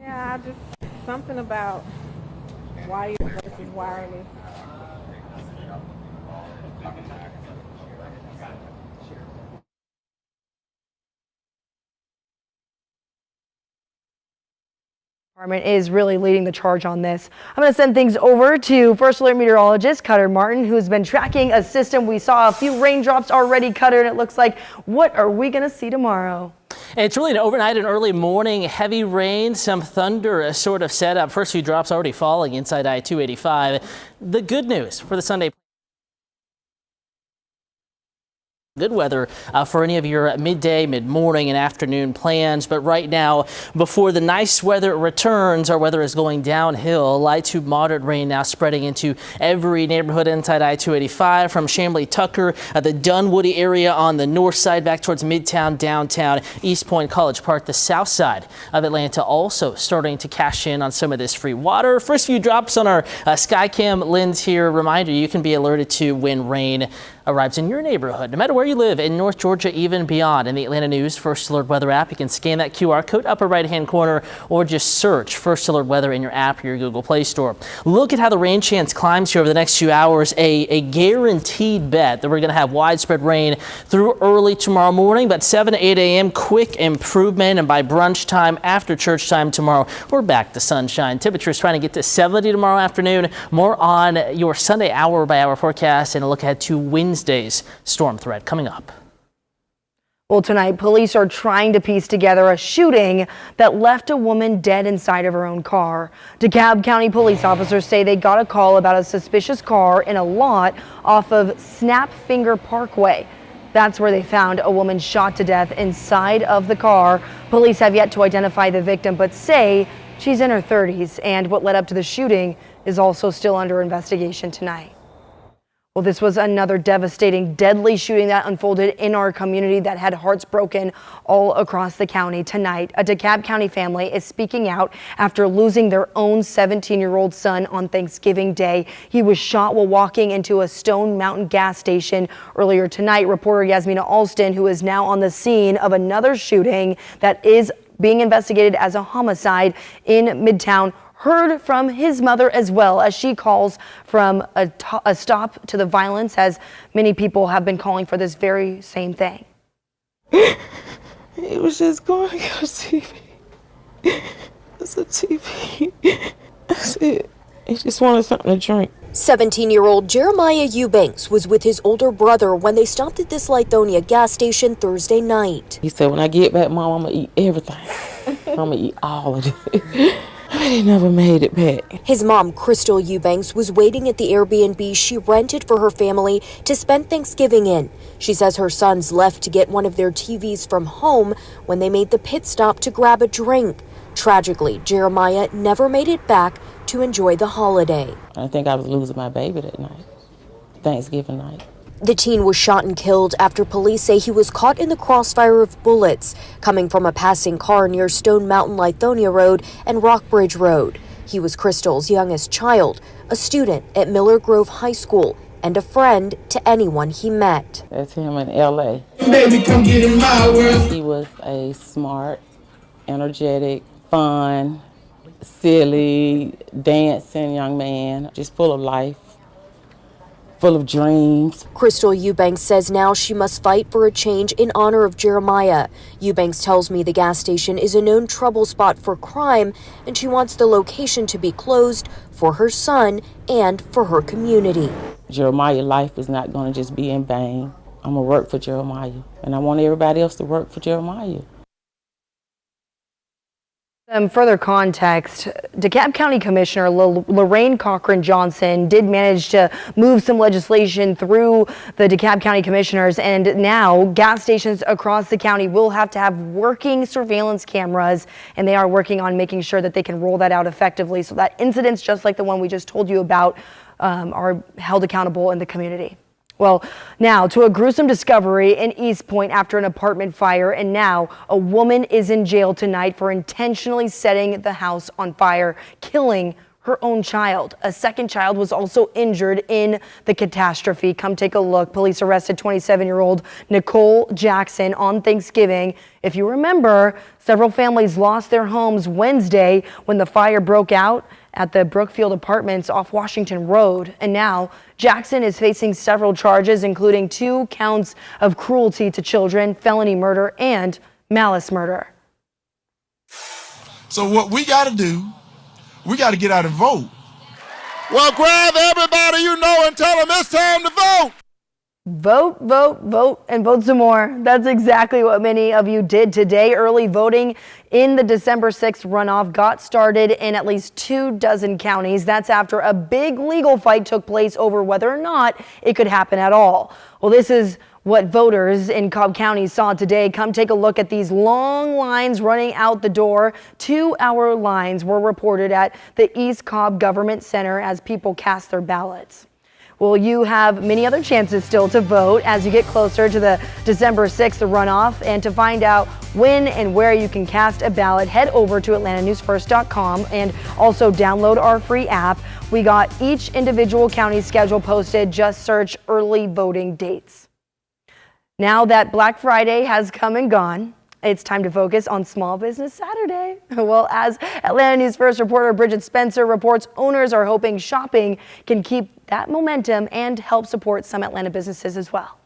Yeah, I just something about wired versus wireless. Department is really leading the charge on this. I'm going to send things over to First Alert meteorologist Cutter Martin, who's been tracking a system. We saw a few raindrops already, Cutter, and it looks like, what are we going to see tomorrow? It's really an overnight and early morning heavy rain, some thunder sort of set up. First few drops already falling inside I-285. The good news for the Sunday. Good weather for any of your midday, mid-morning and afternoon plans. But right now, before the nice weather returns, our weather is going downhill. Light to moderate rain now spreading into every neighborhood inside I-285 from Chamblee Tucker, the Dunwoody area on the north side back towards Midtown, downtown, East Point, College Park, the south side of Atlanta also starting to cash in on some of this free water. First few drops on our Skycam lens here. Reminder, you can be alerted to when rain arrives in your neighborhood, no matter where you live in North Georgia, even beyond. In the Atlanta News First Alert Weather app, you can scan that QR code upper right-hand corner or just search First Alert Weather in your app or your Google Play Store. Look at how the rain chance climbs here over the next few hours. A guaranteed bet that we're going to have widespread rain through early tomorrow morning, but 7 to 8 a.m. quick improvement, and by brunch time after church time tomorrow, we're back to sunshine. Temperatures trying to get to 70 tomorrow afternoon. More on your Sunday hour by hour forecast and a look ahead to Wednesday's storm threat coming up. Well, tonight, police are trying to piece together a shooting that left a woman dead inside of her own car. DeKalb County police officers say they got a call about a suspicious car in a lot off of Snapfinger Parkway. That's where they found a woman shot to death inside of the car. Police have yet to identify the victim, but say she's in her 30s, and what led up to the shooting is also still under investigation tonight. Well, this was another devastating, deadly shooting that unfolded in our community that had hearts broken all across the county. Tonight, a DeKalb County family is speaking out after losing their own 17-year-old son on Thanksgiving Day. He was shot while walking into a Stone Mountain gas station earlier tonight. Reporter Yasmina Alston, who is now on the scene of another shooting that is being investigated as a homicide in Midtown, heard from his mother as well as she calls from a stop to the violence, as many people have been calling for this very same thing. He was just going to go TV. It's a TV. That's it. He just wanted something to drink. 17-year-old Jeremiah Eubanks was with his older brother when they stopped at this Lithonia gas station Thursday night. He said, when I get back, Mom, I'm going to eat everything. I'm going to eat all of it. He never made it back. His mom, Crystal Eubanks, was waiting at the Airbnb she rented for her family to spend Thanksgiving in. She says her sons left to get one of their TVs from home when they made the pit stop to grab a drink. Tragically, Jeremiah never made it back to enjoy the holiday. I think I was losing my baby that night, Thanksgiving night. The teen was shot and killed after police say he was caught in the crossfire of bullets coming from a passing car near Stone Mountain Lithonia Road and Rockbridge Road. He was Crystal's youngest child, a student at Miller Grove High School, and a friend to anyone he met. That's him in LA. Baby, come get in my world. He was a smart, energetic, fun, silly, dancing young man, just full of life, full of dreams. Crystal Eubanks says now she must fight for a change in honor of Jeremiah. Eubanks tells me the gas station is a known trouble spot for crime, and she wants the location to be closed for her son and for her community. Jeremiah's life is not going to just be in vain. I'm going to work for Jeremiah, and I want everybody else to work for Jeremiah. Further context, DeKalb County Commissioner Lorraine Cochran Johnson did manage to move some legislation through the DeKalb County Commissioners, and now gas stations across the county will have to have working surveillance cameras, and they are working on making sure that they can roll that out effectively so that incidents just like the one we just told you about are held accountable in the community. Well, now to a gruesome discovery in East Point after an apartment fire, and now a woman is in jail tonight for intentionally setting the house on fire, killing her own child. A second child was also injured in the catastrophe. Come take a look. Police arrested 27-year-old Nicole Jackson on Thanksgiving. If you remember, several families lost their homes Wednesday when the fire broke out at the Brookfield Apartments off Washington Road. And now Jackson is facing several charges, including 2 counts of cruelty to children, felony murder, and malice murder. So what we got to do, we got to get out and vote. Well, grab everybody you know and tell them it's time to vote. Vote, vote, vote, and vote some more. That's exactly what many of you did today. Early voting in the December 6th runoff got started in at least 24 counties. That's after a big legal fight took place over whether or not it could happen at all. Well, this is what voters in Cobb County saw today. Come take a look at these long lines running out the door. 2-hour lines were reported at the East Cobb Government Center as people cast their ballots. Well, you have many other chances still to vote as you get closer to the December 6th runoff. And to find out when and where you can cast a ballot, head over to atlantanewsfirst.com and also download our free app. We got each individual county schedule posted. Just search early voting dates. Now that Black Friday has come and gone, it's time to focus on Small Business Saturday. Well, as Atlanta News First reporter Bridget Spencer reports, owners are hoping shopping can keep that momentum and help support some Atlanta businesses as well.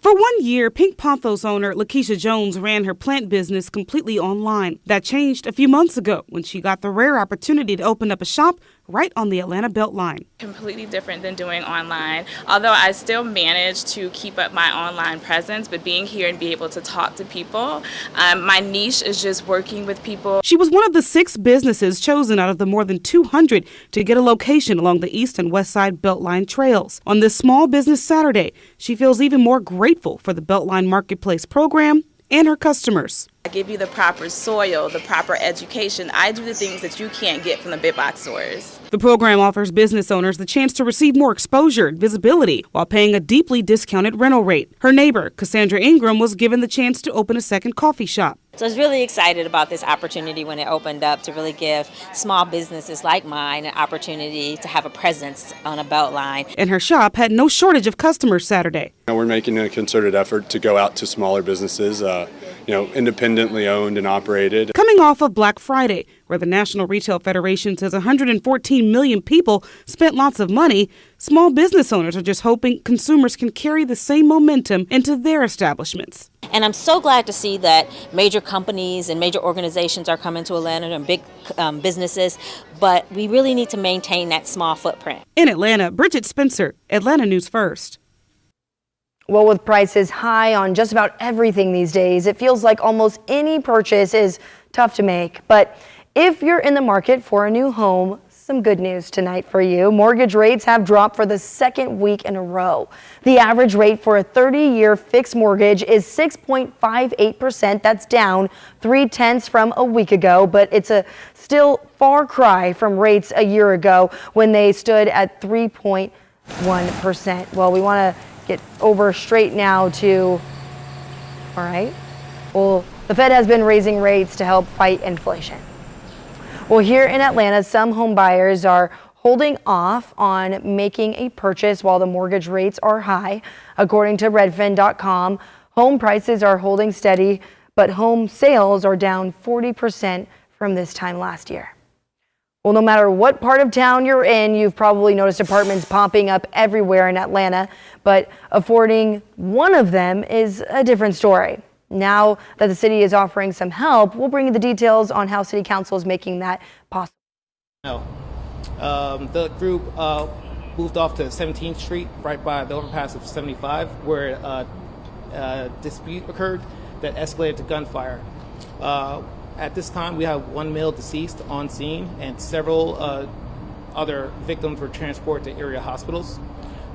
For 1 year, Pink Pothos owner Lakeisha Jones ran her plant business completely online. That changed a few months ago when she got the rare opportunity to open up a shop right on the Atlanta Beltline. Completely different than doing online, although I still managed to keep up my online presence, but being here and be able to talk to people, my niche is just working with people. She was one of the 6 businesses chosen out of the more than 200 to get a location along the east and west side Beltline trails. On this Small Business Saturday, she feels even more grateful for the Beltline Marketplace program and her customers. I give you the proper soil, the proper education. I do the things that you can't get from the big box stores. The program offers business owners the chance to receive more exposure and visibility while paying a deeply discounted rental rate. Her neighbor, Cassandra Ingram, was given the chance to open a second coffee shop. So I was really excited about this opportunity when it opened up to really give small businesses like mine an opportunity to have a presence on a Beltline. And her shop had no shortage of customers Saturday. We're making a concerted effort to go out to smaller businesses, independently owned and operated. Coming off of Black Friday, where the National Retail Federation says 114 million people spent lots of money, small business owners are just hoping consumers can carry the same momentum into their establishments. And I'm so glad to see that major companies and major organizations are coming to Atlanta and big businesses, but we really need to maintain that small footprint. In Atlanta, Bridget Spencer, Atlanta News First. Well, with prices high on just about everything these days, it feels like almost any purchase is tough to make. But if you're in the market for a new home, some good news tonight for you. Mortgage rates have dropped for the second week in a row. The average rate for a 30-year fixed mortgage is 6.58%. That's down 0.3 from a week ago, but it's a still far cry from rates a year ago when they stood at 3.1%. Well, we want to get over straight now to, all right, well, the Fed has been raising rates to help fight inflation. Well, here in Atlanta, some home buyers are holding off on making a purchase while the mortgage rates are high. According to Redfin.com, home prices are holding steady, but home sales are down 40% from this time last year. Well, no matter what part of town you're in, you've probably noticed apartments popping up everywhere in Atlanta, but affording one of them is a different story. Now that the city is offering some help, we'll bring you the details on how City Council is making that possible. The group moved off to 17th Street, right by the overpass of 75, where a dispute occurred that escalated to gunfire. At this time, we have 1 male deceased on scene, and several other victims were transported to area hospitals.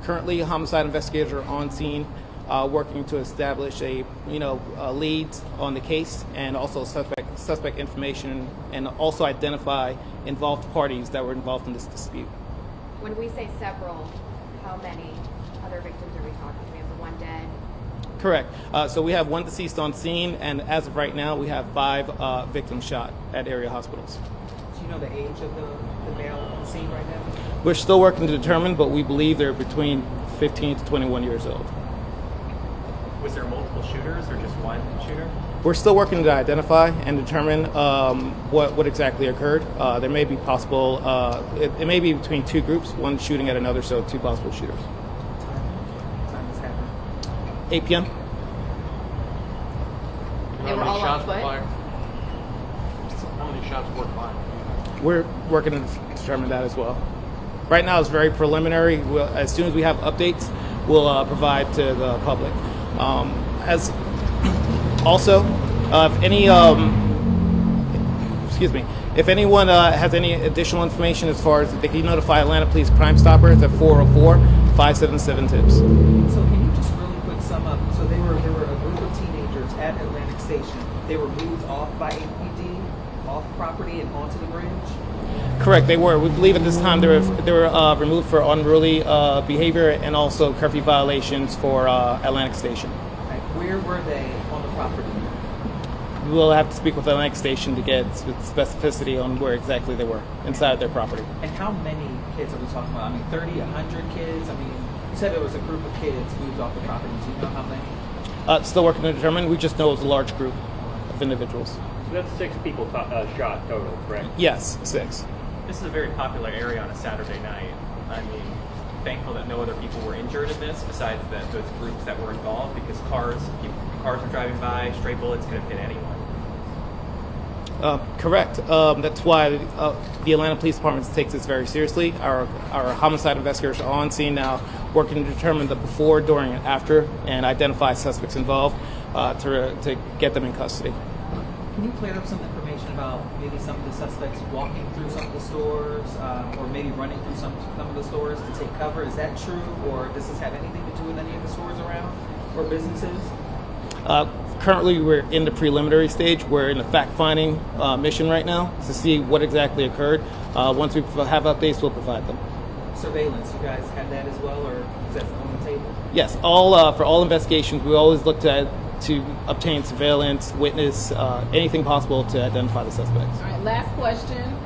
Currently, homicide investigators are on scene, working to establish leads on the case and also suspect information, and also identify involved parties that were involved in this dispute. When we say several, how many other victims are we talking? We have the 1 dead. Correct. So we have 1 deceased on scene, and as of right now, we have 5 victims shot at area hospitals. Do you know the age of the the male on the scene right now? We're still working to determine, but we believe they're between 15 to 21 years old. Was there multiple shooters or just one shooter? We're still working to identify and determine what exactly occurred. There may be possible, it may be between two groups, one shooting at another, so two possible shooters. What time this happened? 8 p.m. They were all on foot? How many shots were fired? We're working to determine that as well. Right now it's very preliminary. As soon as we have updates, we'll provide to the public. As also, if any, if anyone has any additional information as far as they can notify Atlanta Police Crime Stoppers at 404-577-TIPS. So can you just really quick sum up? So there were a group of teenagers at Atlantic Station. They were moved off by APD, off property and onto the bridge? Correct, they were. We believe at this time they were removed for unruly behavior and also curfew violations for Atlantic Station. Right. Where were they on the property? We'll have to speak with Atlantic Station to get specificity on where exactly they were inside their property. And how many kids are we talking about? I mean, 30, 100 kids? I mean, you said there was a group of kids moved off the property. Do you know how many? Still working to determine. We just know it was a large group of individuals. So that's 6 people shot total, correct? Yes, 6. This is a very popular area on a Saturday night. I mean, thankful that no other people were injured in this besides those groups that were involved, because cars were driving by, stray bullets could have hit anyone. Correct. That's why the Atlanta Police Department takes this very seriously. Our homicide investigators are on scene now, working to determine the before, during, and after, and identify suspects involved to get them in custody. Can you clear up some information about maybe some of the suspects walking through some of the stores or maybe running through some of the stores to take cover? Is that true, or does this have anything to do with any of the stores around or businesses? Currently, we're in the preliminary stage. We're in the fact-finding mission right now to see what exactly occurred. Once we have updates, we'll provide them. Surveillance, you guys have that as well, or is that on the table? Yes, for all investigations, we always look to obtain surveillance, witness, anything possible to identify the suspects. All right, last question.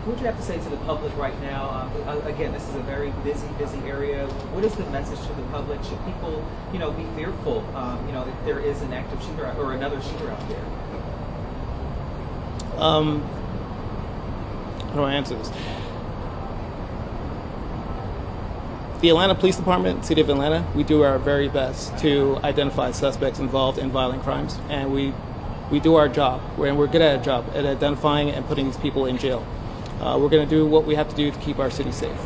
What would you have to say to the public right now? Again, this is a very busy area. What is the message to the public? Should people, be fearful, if there is an active shooter or another shooter out there? How do I answer this? The Atlanta Police Department, City of Atlanta, we do our very best to identify suspects involved in violent crimes, and we do our job, and we're good at a job at identifying and putting these people in jail. We're going to do what we have to do to keep our city safe.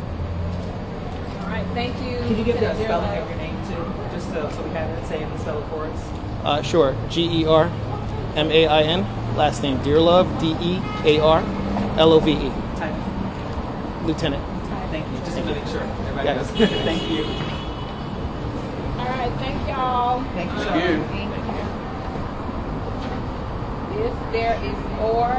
All right, thank you. Can you give the spelling of your name too, just so we have it, say it and spell it for us? Sure, GERMAIN, last name Dearlove, DEARLOVE. Title? Lieutenant. Thank you, just to make sure. Everybody Yes. knows. Thank you. All right, thank y'all. Thank you, Thank Sean. If there is more,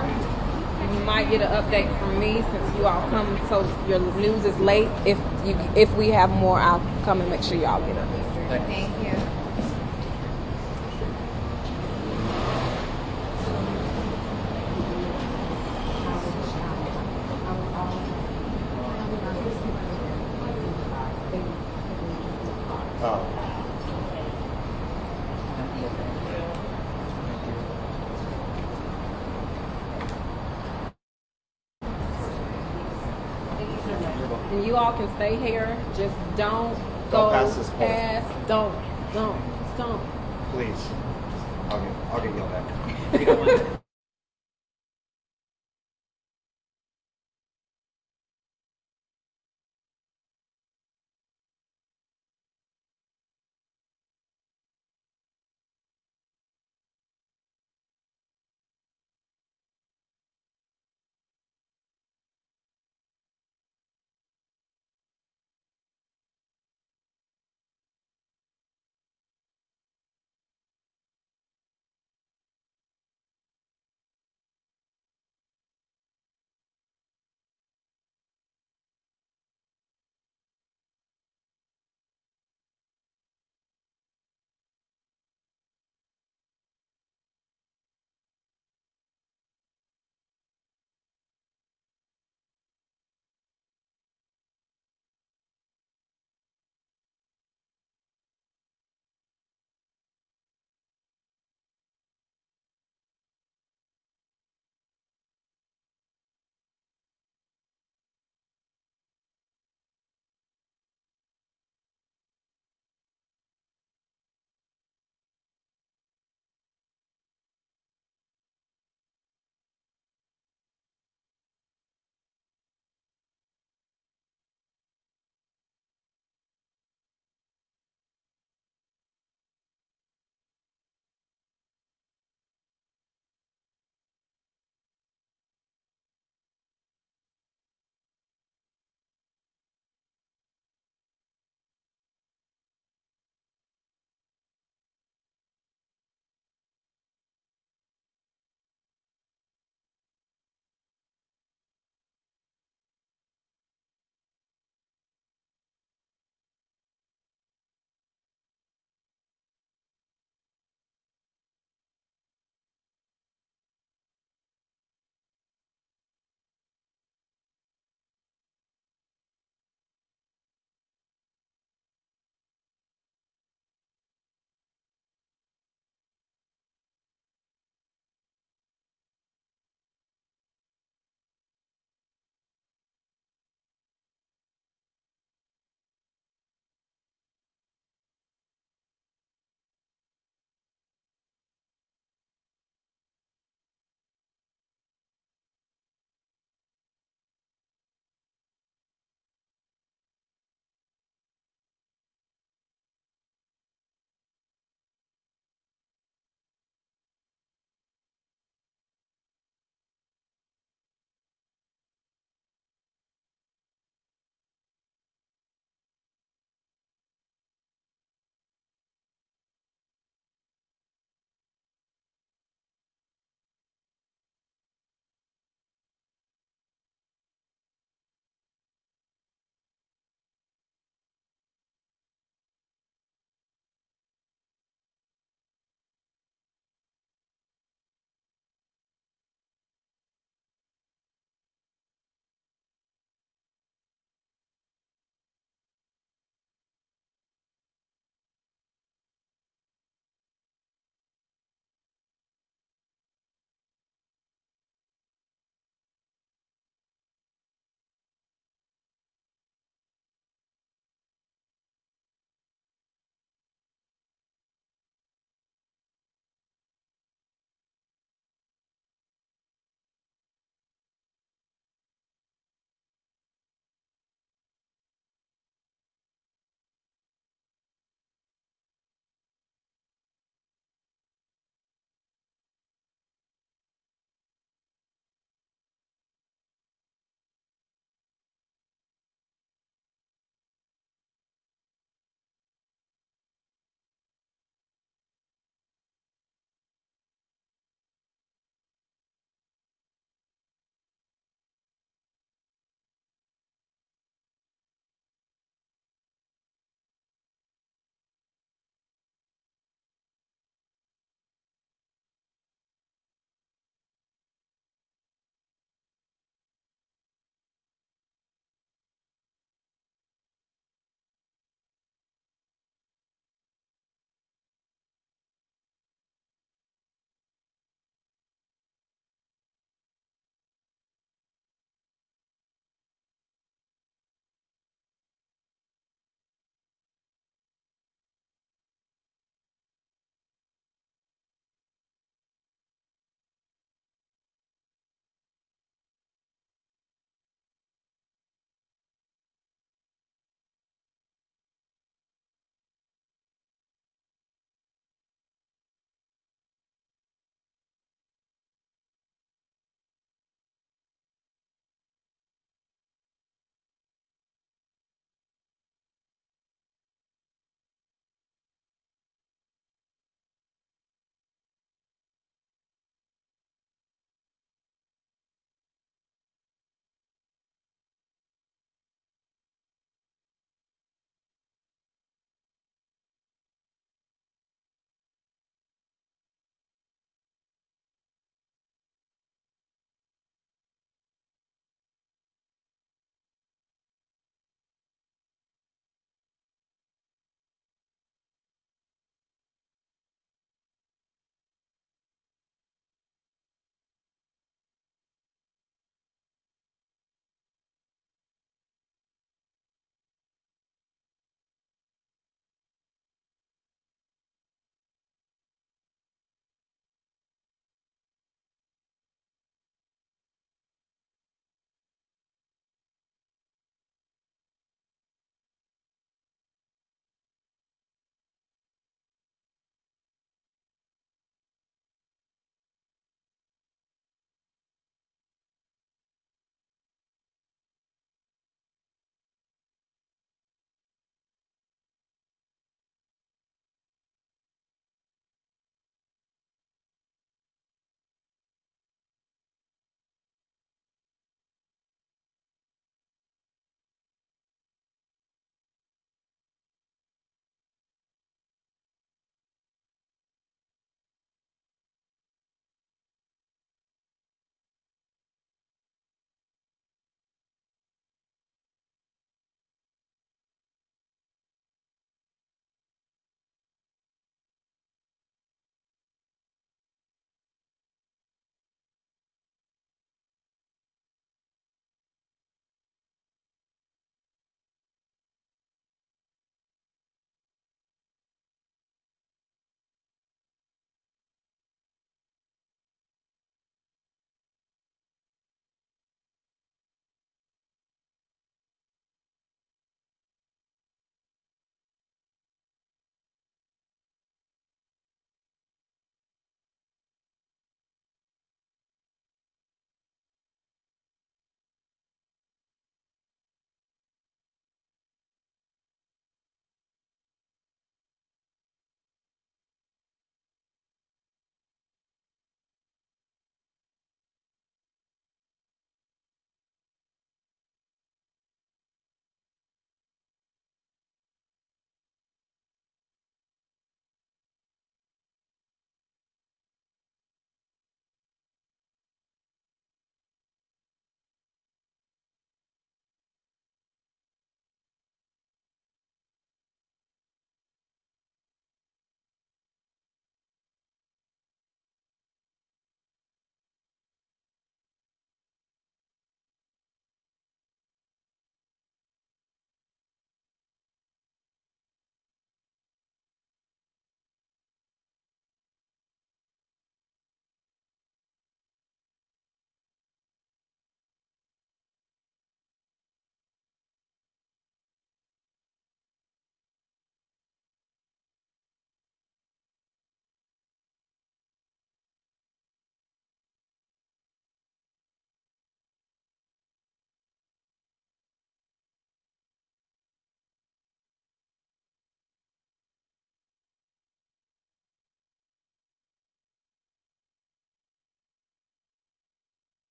you might get an update from me since you all come, so your news is late. If we have more, I'll come and make sure y'all get an update. Thank you. And you all can stay here. Just don't go pass this point. past. Don't. Please. I'll get yelled at.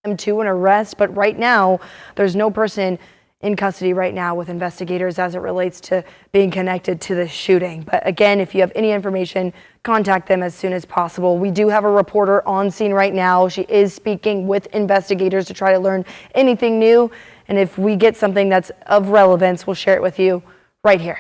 them to an arrest, but right now there's no person in custody right now with investigators as it relates to being connected to the shooting. But again, if you have any information, contact them as soon as possible. We do have a reporter on scene right now. She is speaking with investigators to try to learn anything new. And if we get something that's of relevance, we'll share it with you right here.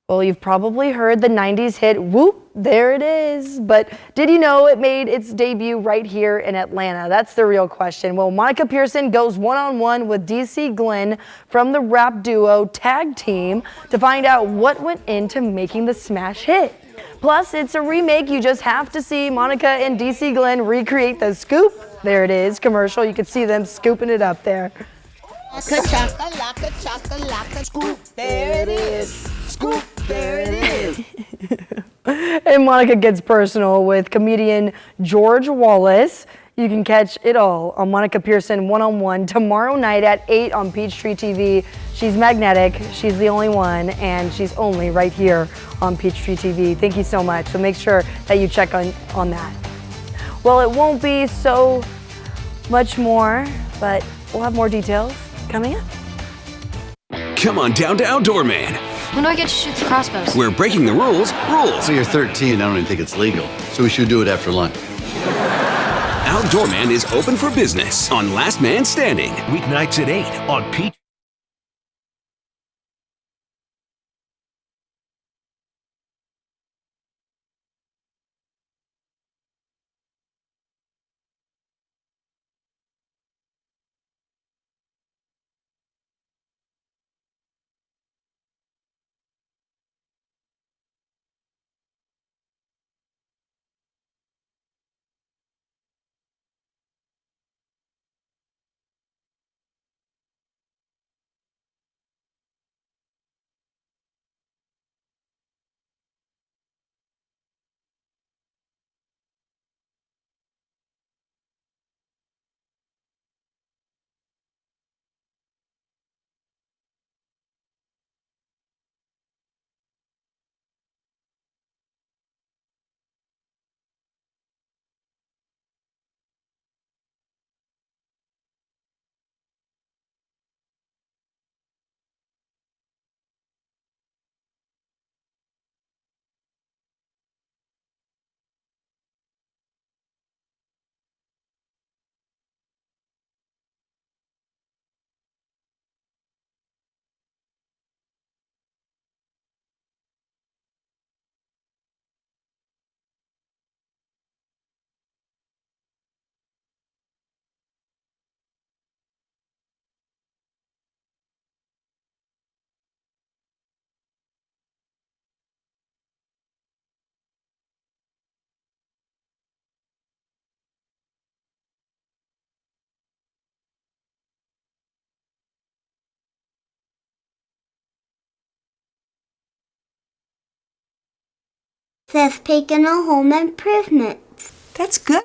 Well, you've probably heard the 90s hit, Whoop, there it is. But did you know it made its debut right here in Atlanta? That's the real question. Well, Monica Pearson goes one-on-one with DC Glenn from the rap duo Tag Team to find out what went into making the smash hit. Plus, it's a remake. You just have to see Monica and DC Glenn recreate the Scoop. There it is, commercial. You can see them scooping it up there. Scoop, there it is. Scoop, there it is. And Monica gets personal with comedian George Wallace. You can catch it all on Monica Pearson one-on-one tomorrow night at 8 on Peachtree TV. She's magnetic, she's the only one, and she's only right here on Peachtree TV. Thank you so much. So make sure that you check on that. Well, it won't be so much more, but we'll have more details coming up. Come on down to Outdoor Man. When do I get to shoot the crossbows? We're breaking the rules. So you're 13, I don't even think it's legal. So we should do it after lunch. Outdoor Man is open for business on Last Man Standing. Weeknights at 8 on Peach. They've taken a home improvement. That's good.